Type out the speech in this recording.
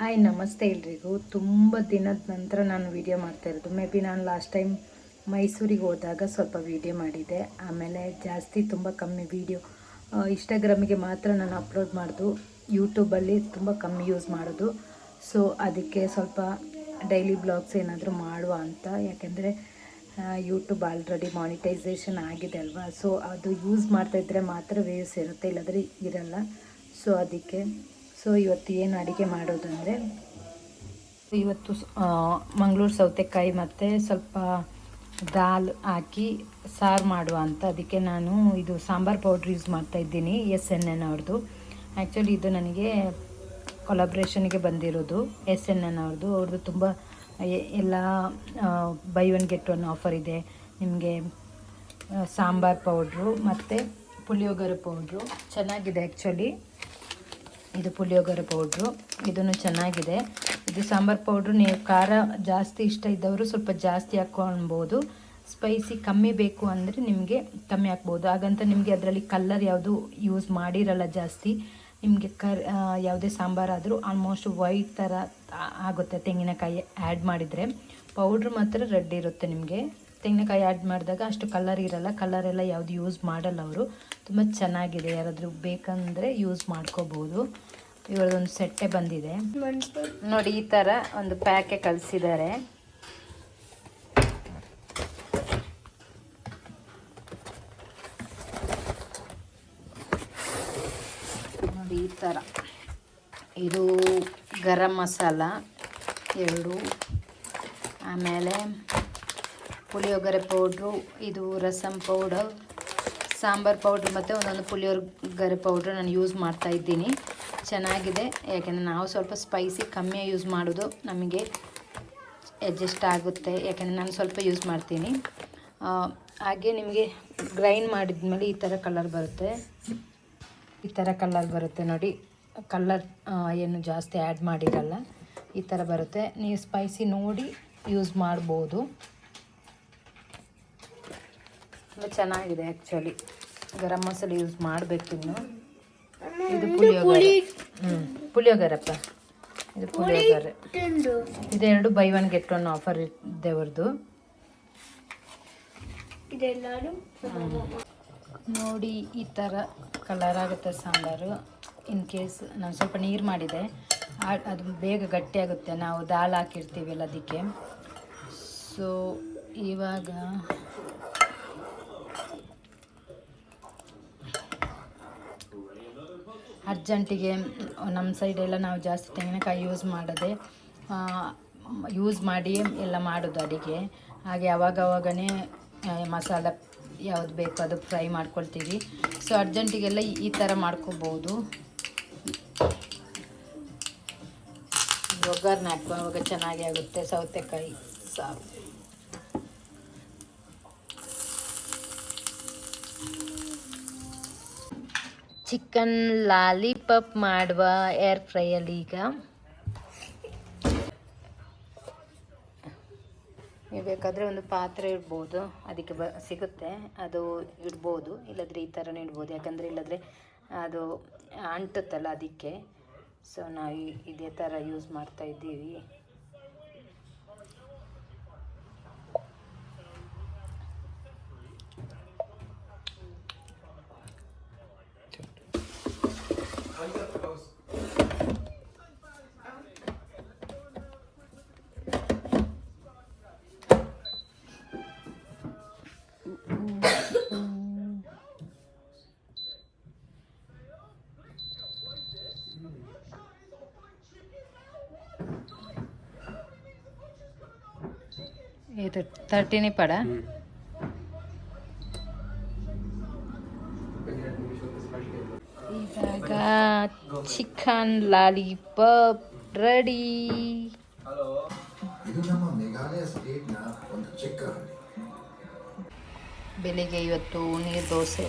Hi ನಮಸ್ತೆ ಎಲ್ರಿಗೂ. ತುಂಬ ದಿನದ ನಂತರ ನಾನು ವೀಡಿಯೋ ಮಾಡ್ತಾಯಿರೋದು. ಮೇ ಬಿ ನಾನು ಲಾಸ್ಟ್ ಟೈಮ್ ಮೈಸೂರಿಗೆ ಹೋದಾಗ ಸ್ವಲ್ಪ ವೀಡಿಯೋ ಮಾಡಿದ್ದೆ. ಆಮೇಲೆ ಜಾಸ್ತಿ ತುಂಬ ಕಮ್ಮಿ ವೀಡಿಯೋ ಇನ್ಸ್ಟಾಗ್ರಾಮಿಗೆ ಮಾತ್ರ ನಾನು ಅಪ್ಲೋಡ್ ಮಾಡೋದು. ಯೂಟ್ಯೂಬಲ್ಲಿ ತುಂಬ ಕಮ್ಮಿ ಯೂಸ್ ಮಾಡೋದು. ಸೊ ಅದಕ್ಕೆ ಸ್ವಲ್ಪ ಡೈಲಿ ಬ್ಲಾಗ್ಸ್ ಏನಾದರೂ ಮಾಡುವ ಅಂತ. ಯಾಕೆಂದರೆ ಯೂಟ್ಯೂಬ್ ಆಲ್ರೆಡಿ ಮಾನಿಟೈಸೇಷನ್ ಆಗಿದೆ ಅಲ್ವಾ. ಸೊ ಅದು ಯೂಸ್ ಮಾಡ್ತಾಯಿದ್ರೆ ಮಾತ್ರ ವ್ಯೂಸ್ ಇರುತ್ತೆ, ಇಲ್ಲಾಂದರೆ ಇರಲ್ಲ. ಸೊ ಅದಕ್ಕೆ ಇವತ್ತು ಏನು ಅಡುಗೆ ಮಾಡೋದು ಅಂದರೆ, ಇವತ್ತು ಮಂಗಳೂರು ಸೌತೆಕಾಯಿ ಮತ್ತು ಸ್ವಲ್ಪ ದಾಲ್ ಹಾಕಿ ಸಾರು ಮಾಡುವ ಅಂತ. ಅದಕ್ಕೆ ನಾನು ಇದು ಸಾಂಬಾರು ಪೌಡ್ರ್ ಯೂಸ್ ಮಾಡ್ತಾಯಿದ್ದೀನಿ, SNN ಅವ್ರದ್ದು. ಆ್ಯಕ್ಚುಲಿ ಇದು ನನಗೆ ಕೊಲಾಬ್ರೇಷನ್ಗೆ ಬಂದಿರೋದು SNN ಅವ್ರದ್ದು ತುಂಬ ಎಲ್ಲ by one get one offer ಇದೆ ನಿಮಗೆ. ಸಾಂಬಾರು ಪೌಡ್ರು ಮತ್ತು ಪುಳಿಯೋಗರೆ ಪೌಡ್ರು ಚೆನ್ನಾಗಿದೆ. ಆ್ಯಕ್ಚುಲಿ ಇದು ಪುಳಿಯೋಗರೆ ಪೌಡ್ರು, ಇದನ್ನು ಚೆನ್ನಾಗಿದೆ. ಇದು ಸಾಂಬಾರು ಪೌಡ್ರು ನೀವು ಖಾರ ಜಾಸ್ತಿ ಇಷ್ಟ ಇದ್ದವರು ಸ್ವಲ್ಪ ಜಾಸ್ತಿ ಹಾಕ್ಕೊಳ್ಬೋದು. ಸ್ಪೈಸಿ ಕಮ್ಮಿ ಬೇಕು ಅಂದರೆ ನಿಮಗೆ ಕಮ್ಮಿ ಹಾಕ್ಬೋದು. ಹಾಗಂತ ನಿಮಗೆ ಅದರಲ್ಲಿ ಕಲ್ಲರ್ ಯಾವುದು ಯೂಸ್ ಮಾಡಿರಲ್ಲ ಜಾಸ್ತಿ. ನಿಮಗೆ ಯಾವುದೇ ಸಾಂಬಾರಾದರೂ ಆಲ್ಮೋಸ್ಟ್ ವೈಟ್ ಥರ ಆಗುತ್ತೆ ತೆಂಗಿನಕಾಯಿ ಆ್ಯಡ್ ಮಾಡಿದರೆ. ಪೌಡ್ರ್ ಮಾತ್ರ ರೆಡ್ ಇರುತ್ತೆ. ನಿಮಗೆ ತೆಂಗಿನಕಾಯಿ ಆ್ಯಡ್ ಮಾಡಿದಾಗ ಅಷ್ಟು ಕಲರ್ ಇರಲ್ಲ. ಕಲರೆಲ್ಲ ಯಾವುದು ಯೂಸ್ ಮಾಡಲ್ಲ ಅವರು. ತುಂಬ ಚೆನ್ನಾಗಿದೆ, ಯಾರಾದರೂ ಬೇಕಂದರೆ ಯೂಸ್ ಮಾಡ್ಕೋಬೋದು. ಇವರದೊಂದು ಸೆಟ್ಟೆ ಬಂದಿದೆ ನೋಡಿ, ಈ ಥರ ಒಂದು ಪ್ಯಾಕೆ ಕಳಿಸಿದ್ದಾರೆ. ನೋಡಿ ಈ ಥರ. ಇದು ಗರಂ ಮಸಾಲ 2, ಆಮೇಲೆ ಪುಳಿಯೋಗರೆ ಪೌಡ್ರು, ಇದು ರಸಮ್ ಪೌಡರ್, ಸಾಂಬಾರು ಪೌಡ್ರ್ ಮತ್ತು ಒಂದೊಂದು ಪುಳಿಯೋಗರೆ ಪೌಡ್ರ್ ನಾನು ಯೂಸ್ ಮಾಡ್ತಾಯಿದ್ದೀನಿ. ಚೆನ್ನಾಗಿದೆ, ಯಾಕೆಂದರೆ ನಾವು ಸ್ವಲ್ಪ ಸ್ಪೈಸಿ ಕಮ್ಮಿ ಯೂಸ್ ಮಾಡೋದು, ನಮಗೆ ಅಡ್ಜಸ್ಟ್ ಆಗುತ್ತೆ. ಯಾಕೆಂದರೆ ನಾನು ಸ್ವಲ್ಪ ಯೂಸ್ ಮಾಡ್ತೀನಿ. ಹಾಗೆ ನಿಮಗೆ ಗ್ರೈಂಡ್ ಮಾಡಿದ್ಮೇಲೆ ಈ ಥರ ಕಲರ್ ಬರುತ್ತೆ. ಈ ಥರ ಕಲರ್ ಬರುತ್ತೆ ನೋಡಿ. ಕಲರ್ ಏನು ಜಾಸ್ತಿ ಆ್ಯಡ್ ಮಾಡಿರಲ್ಲ, ಈ ಥರ ಬರುತ್ತೆ. ನೀವು ಸ್ಪೈಸಿ ನೋಡಿ ಯೂಸ್ ಮಾಡ್ಬೋದು. ತುಂಬ ಚೆನ್ನಾಗಿದೆ. Actually garam masala use ಮಾಡಬೇಕಿನ್ನು. ಇದು ಪುಳಿಯೋಗರೆ, ಪುಳಿಯೋಗರಪ್ಪ, ಇದು ಪುಳಿಯೋಗರೆ. ಇದೆರಡು by one get one offer ಇದೆ ಅವ್ರದ್ದು. ನೋಡಿ ಈ ಥರ ಕಲರ್ ಆಗುತ್ತೆ ಸಾಂಬಾರು. ಇನ್ ಕೇಸ್ ನಾನು ಸ್ವಲ್ಪ ನೀರು ಮಾಡಿದೆ, ಅದು ಬೇಗ ಗಟ್ಟಿ ಆಗುತ್ತೆ. ನಾವು ದಾಲ್ ಹಾಕಿರ್ತೀವಲ್ಲ ಅದಕ್ಕೆ. ಸೊ ಇವಾಗ ಅರ್ಜೆಂಟಿಗೆ ನಮ್ಮ ಸೈಡೆಲ್ಲ ನಾವು ಜಾಸ್ತಿ ತೆಂಗಿನಕಾಯಿ ಯೂಸ್ ಮಾಡಿ ಎಲ್ಲ ಮಾಡೋದು ಅಡುಗೆ. ಹಾಗೆ ಅವಾಗವಾಗನೇ ಮಸಾಲ ಯಾವುದು ಬೇಕೋ ಅದು ಫ್ರೈ ಮಾಡ್ಕೊಳ್ತೀವಿ. ಸೊ ಅರ್ಜೆಂಟಿಗೆಲ್ಲ ಈ ಥರ ಮಾಡ್ಕೋಬೋದು. ಒಗ್ಗರಣೆ ಹಾಕುವಾಗ ಚೆನ್ನಾಗಿ ಆಗುತ್ತೆ ಸೌತೆಕಾಯಿ ಸಾರು. ಚಿಕನ್ ಲಾಲಿಪಾಪ್ ಮಾಡುವ ಏರ್ ಫ್ರೈಯಲ್ಲಿ. ಈಗ ನೀವು ಬೇಕಾದರೆ ಒಂದು ಪಾತ್ರೆ ಇಡ್ಬೋದು, ಅದಕ್ಕೆ ಸಿಗುತ್ತೆ, ಅದು ಇಡ್ಬೋದು. ಇಲ್ಲದ್ರೆ ಈ ಥರನೂ ಇಡ್ಬೋದು, ಯಾಕಂದರೆ ಇಲ್ಲದ್ರೆ ಅದು ಅಂಟುತ್ತಲ್ಲ ಅದಕ್ಕೆ. ಸೊ ನಾವು ಇದೇ ಥರ ಯೂಸ್ ಮಾಡ್ತಾಯಿದ್ದೀವಿ. ಇದು 13 ಪಡ. ಇವಾಗ ಚಿಕನ್ ಲಾಲಿಪಾಪ್ ರೆಡಿ. ಬೆಳಿಗ್ಗೆ ಇವತ್ತು ನೀರು ದೋಸೆ.